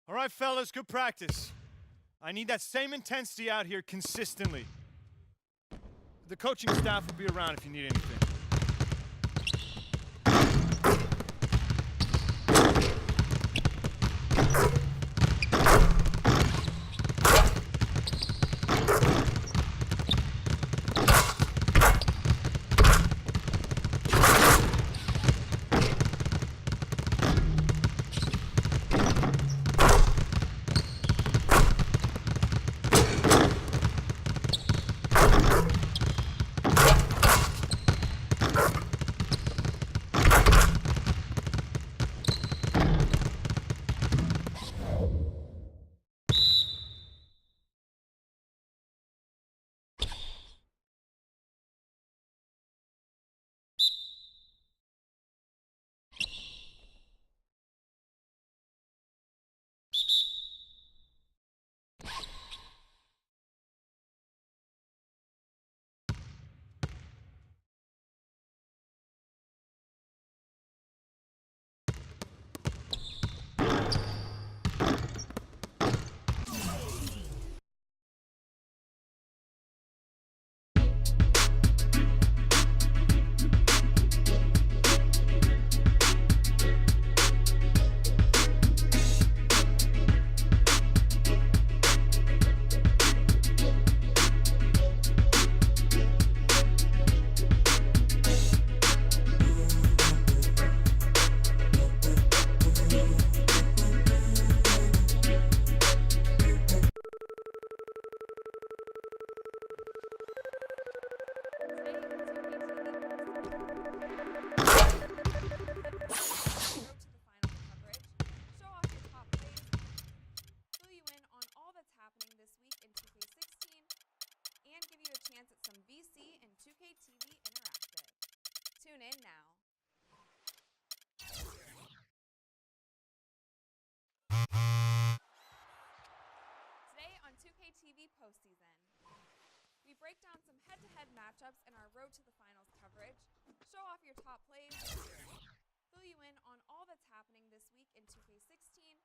All right, fellas, good practice. I need that same intensity out here consistently. The coaching staff will be around if you need anything. Tune in now. Today on 2K TV postseason, we break down some head-to-head matchups in our Road to the Finals coverage, show off your top plays, fill you in on all that's happening this week in 2K16,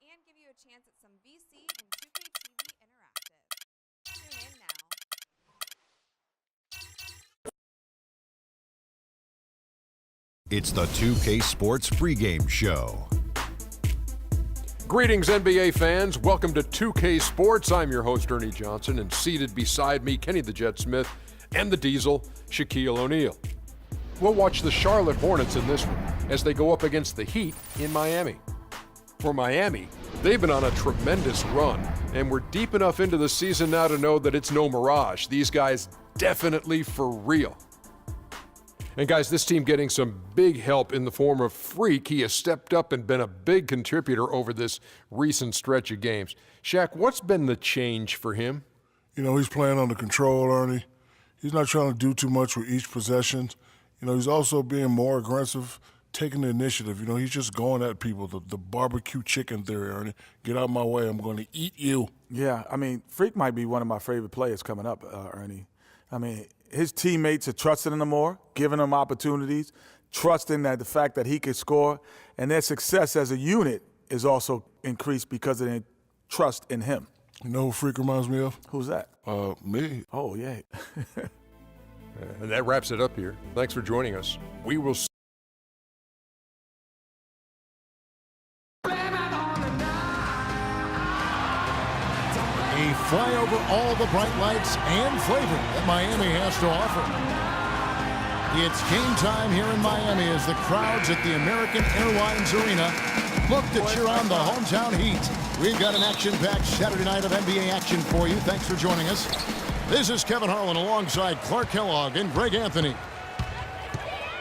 and give you a chance at some VC and 2K TV Interactive. Tune in now. It's the 2K Sports pregame show. Greetings, NBA fans. Welcome to 2K Sports. I'm your host, Ernie Johnson, and seated beside me, Kenny the Jet Smith and the Diesel, Shaquille O'Neal. We'll watch the Charlotte Hornets in this one as they go up against the Heat in Miami. For Miami, they've been on a tremendous run, and we're deep enough into the season now to know that it's no mirage. These guys definitely for real. And guys, this team getting some big help in the form of Freak. He has stepped up and been a big contributor over this recent stretch of games. Shaq, what's been the change for him? You know, he's playing under control, Ernie. He's not trying to do too much with each possession. You know, he's also being more aggressive, taking the initiative. You know, he's just going at people, the barbecue chicken theory, Ernie. Get out of my way, I'm going to eat you. Yeah, I mean, Freak might be one of my favorite players coming up, Ernie. I mean, his teammates are trusting him more, giving him opportunities, trusting that the fact that he could score, and their success as a unit is also increased because of their trust in him. You know who Freak reminds me of? Who's that? Me. Oh, yeah. And that wraps it up here. Thanks for joining us. We will see. A flyover all the bright lights and flavor that Miami has to offer. It's game time here in Miami as the crowds at the American Airlines Arena look to cheer on the hometown Heat. We've got an action-packed Saturday night of NBA action for you. Thanks for joining us. This is Kevin Harlan alongside Clark Kellogg and Greg Anthony.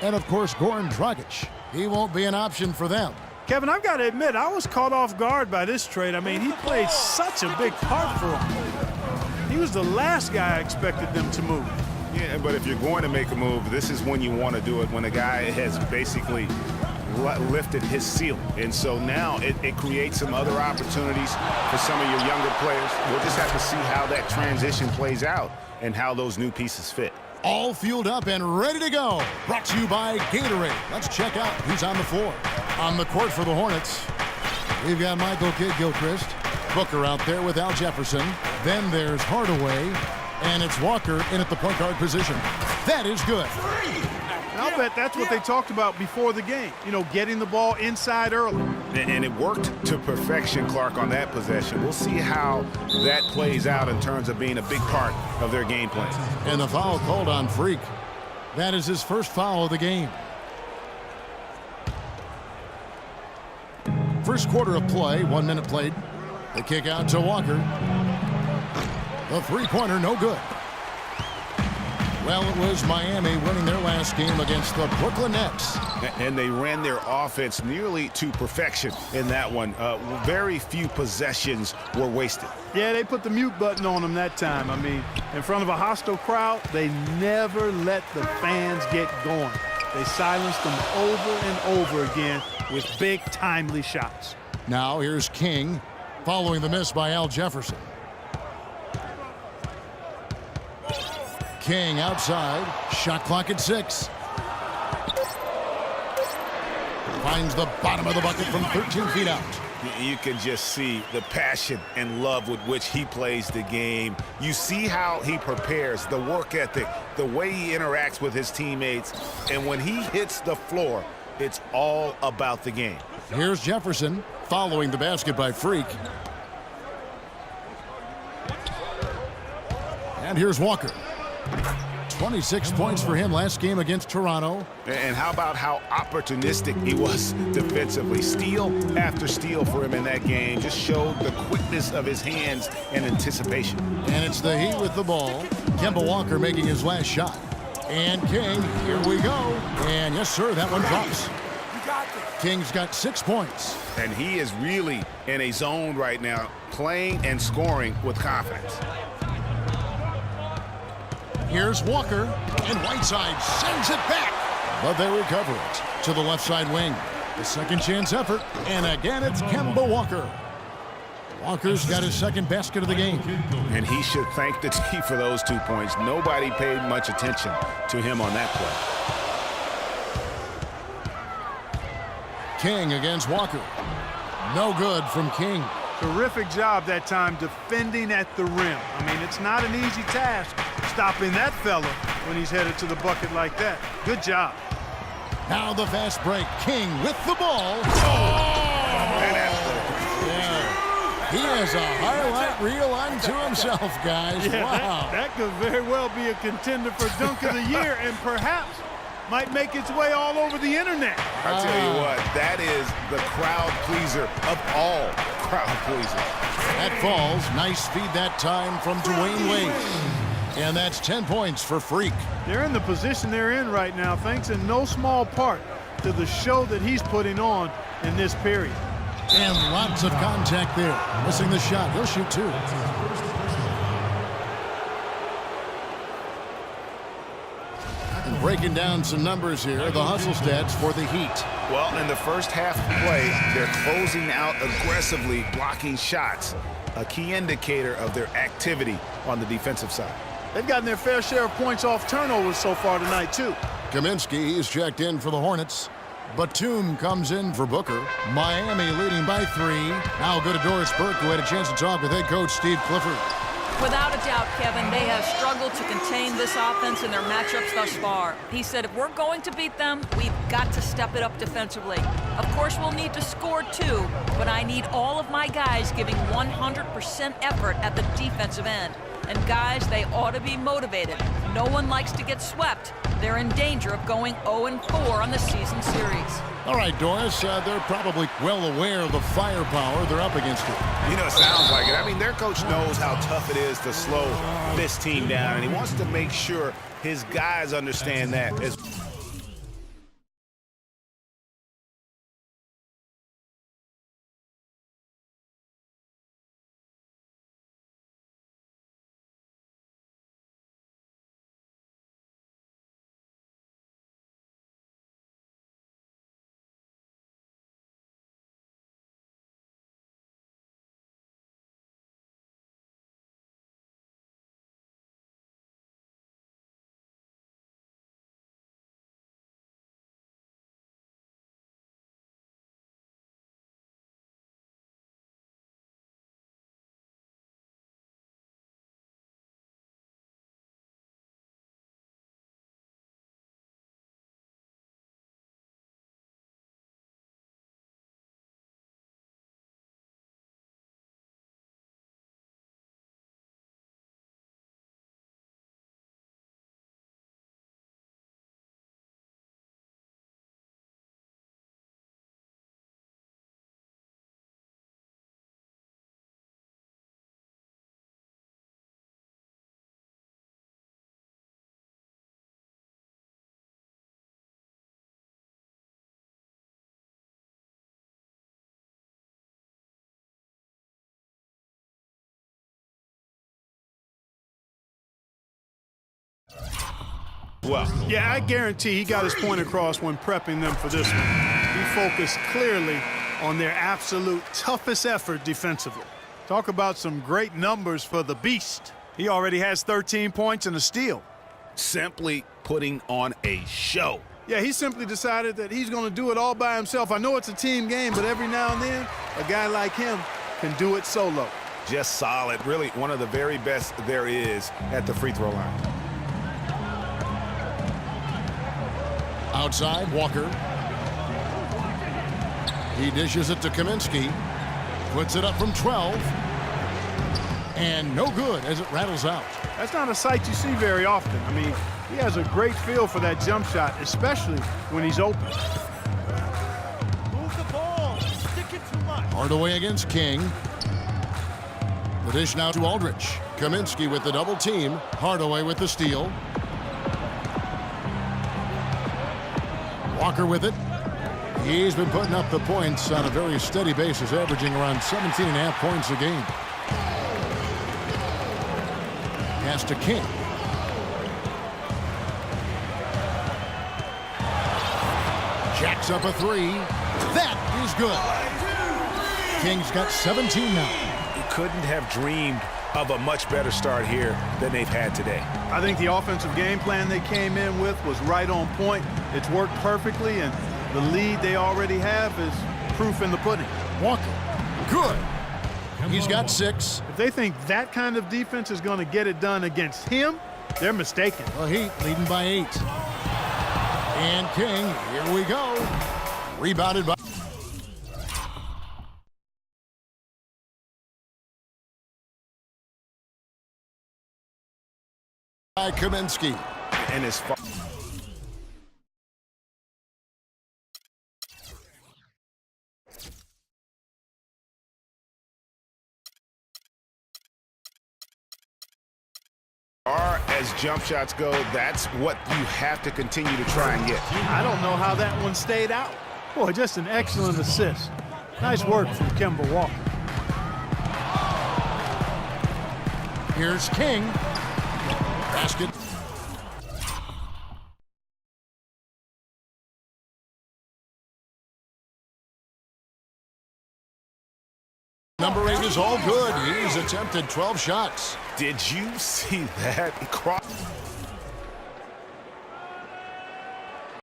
And, of course, Goran Dragic. He won't be an option for them. Kevin, I've got to admit, I was caught off guard by this trade. I mean, he played such a big part for them. He was the last guy I expected them to move. Yeah, but if you're going to make a move, this is when you want to do it, when a guy has basically lifted his ceiling. And so now it creates some other opportunities for some of your younger players. We'll just have to see how that transition plays out and how those new pieces fit. All fueled up and ready to go. Brought to you by Gatorade. Let's check out who's on the floor. On the court for the Hornets, We've got Michael Kidd-Gilchrist. Booker out there with Al Jefferson. Then there's Hardaway. And it's Walker in at the point guard position. That is good. I'll bet that's what they talked about before the game. You know, getting the ball inside early. And it worked to perfection, Clark, on that possession. We'll see how that plays out in terms of being a big part of their game plan. And the foul called on Freak. That is his first foul of the game. First quarter of play, 1 minute played. The kick out to Walker. The three-pointer, no good. Well, it was Miami winning their last game against the Brooklyn Nets. And they ran their offense nearly to perfection in that one. Very few possessions were wasted. Yeah, they put the mute button on them that time. I mean, in front of a hostile crowd, they never let the fans get going. They silenced them over and over again with big, timely shots. Now here's King following the miss by Al Jefferson. King outside. Shot clock at 6. Finds the bottom of the bucket from 13 feet out. You can just see the passion and love with which he plays the game. You see how he prepares, the work ethic, the way he interacts with his teammates. And when he hits the floor, it's all about the game. Here's Jefferson following the basket by Freak. And here's Walker. 26 points for him last game against Toronto. And how about how opportunistic he was defensively? Steal after steal for him in that game just showed the quickness of his hands and anticipation. And it's the Heat with the ball. Kemba Walker making his last shot. And King, here we go. And yes, sir, that one drops. King's got 6 points. And he is really in a zone right now, playing and scoring with confidence. Here's Walker, and Whiteside sends it back. But they recover it to the left side wing. The second chance effort, and again it's Kemba Walker. Walker's got his second basket of the game. And he should thank the team for those 2 points. Nobody paid much attention to him on that play. King against Walker. No good from King. Terrific job that time defending at the rim. I mean, it's not an easy task stopping that fella when he's headed to the bucket like that. Good job. Now the fast break. King with the ball. Yeah. He has a highlight reel unto himself, guys. Yeah, wow. That could very well be a contender for Dunk of the Year and perhaps might make its way all over the internet. I tell you what, that is the crowd pleaser of all crowd pleasers. That falls. Nice feed that time from Dwayne Wade. And that's 10 points for Freak. They're in the position they're in right now thanks in no small part to the show that he's putting on in this period. And lots of contact there. Missing the shot. He'll shoot 2. And breaking down some numbers here, the hustle stats for the Heat. Well, in the first half of play, they're closing out aggressively, blocking shots, a key indicator of their activity on the defensive side. They've gotten their fair share of points off turnovers so far tonight, too. Kaminsky is checked in for the Hornets. Batum comes in for Booker. Miami leading by 3. Now go to Doris Burke, who had a chance to talk with head coach Steve Clifford. Without a doubt, Kevin, they have struggled to contain this offense in their matchups thus far. He said if we're going to beat them, we've got to step it up defensively. Of course, we'll need to score too, but I need all of my guys giving 100% effort at the defensive end. And guys, they ought to be motivated. No one likes to get swept. They're in danger of going 0-4 on the season series. All right, Doris, they're probably well aware of the firepower they're up against here. You know, it sounds like it. I mean, their coach knows how tough it is to slow this team down, and he wants to make sure his guys understand that as well. Yeah, I guarantee he got his point across when prepping them for this one. He focused clearly on their absolute toughest effort defensively. Talk about some great numbers for the Beast. He already has 13 points and a steal. Simply putting on a show. Yeah, he simply decided that he's going to do it all by himself. I know it's a team game, but every now and then, a guy like him can do it solo. Just solid. Really one of the very best there is at the free throw line. Outside, Walker. He dishes it to Kaminsky. Puts it up from 12. And no good as it rattles out. That's not a sight you see very often. I mean, he has a great feel for that jump shot, especially when he's open. Move the ball. Stick it too much. Hardaway against King. The dish now to Aldridge. Kaminsky with the double team. Hardaway with the steal. Walker with it. He's been putting up the points on a very steady basis, averaging around 17.5 points a game. Pass to King. Jacks up a three. That is good. King's got 17 now. He couldn't have dreamed of a much better start here than they've had today. I think the offensive game plan they came in with was right on point. It's worked perfectly, and the lead they already have is proof in the pudding. Walker. Good. He's got 6. If they think that kind of defense is going to get it done against him, they're mistaken. The Heat leading by 8. And King, here we go. Rebounded by... Kaminsky. And as far as jump shots go, that's what you have to continue to try and get. I don't know how that one stayed out. Boy, just an excellent assist. Nice work from Kemba Walker. Here's King. Basket. Number 8 is all good. He's attempted 12 shots. Did you see that?